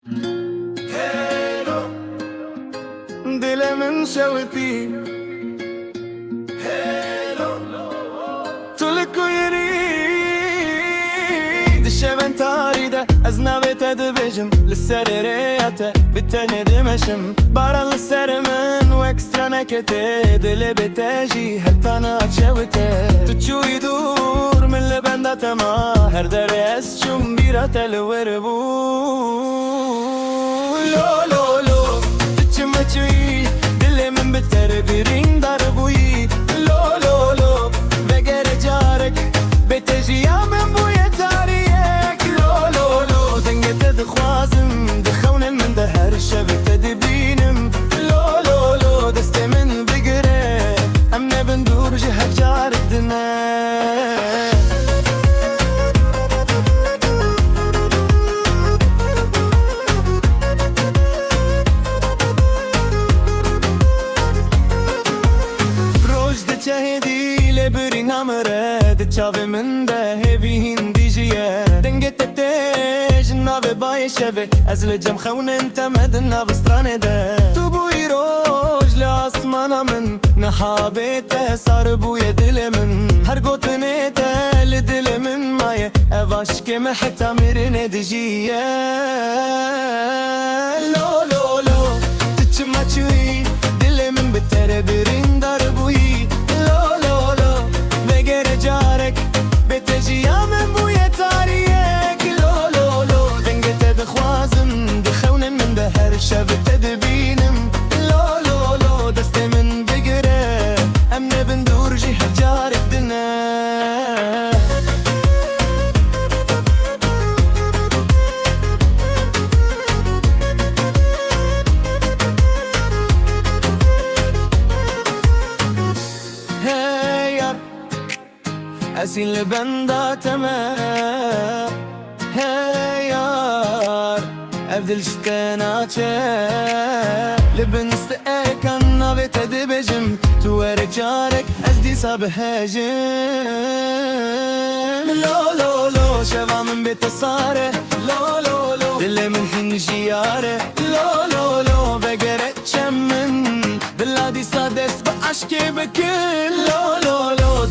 هيلو دل من شوتي هيلو تلك يريد الشبن تاريده أزنابته دبجم للسريريته بالتاني دمشم بارا للسرمن واكسترا نكته دل بتاجي حتى انا شوته تشو يدور من لبندة ما هر درس شم بيرة الوربو لو لو لو تشمچوي دل من بتر برين دربوي لو لو لو بقر جارك بتجي يا من بويا تاريك لو لو لو دنقت دخوازم دخونا من دهر الشبكة دبينم لو لو لو دست من بقره امنا بندور جهة جارك دنا شهدي لبري نمره دچاوه من ده هبی هندی جیه دنگت تیج ناوه بای شوه از لجم خون انت مدنا بسترانه ده تو بوی روش لآسمانا من نحابته سار بوی دل من هر گوتنه ده لدل من مایه اواش که محتا میرنه دجیه لو لو لو تچما چوی دل من بتره برین در بوی بتجي يا من بويا تاريك لو لو لو دنقت دخوازم دخونا من دهر الشبت تدبينم لو لو لو دست من بقره امنا بندور جهة جارك دنا أسين لبندا تمام هاي يار أبدل شتناچه لبن استقاك أنا بتدبجم توارك جارك أزدي صاب هاجم لو لو لو شبا من بيت الصارة لو لو لو دل من حين جيارة لو لو لو بقرت شمن بلادي صادس بأشكي بكل لو لو لو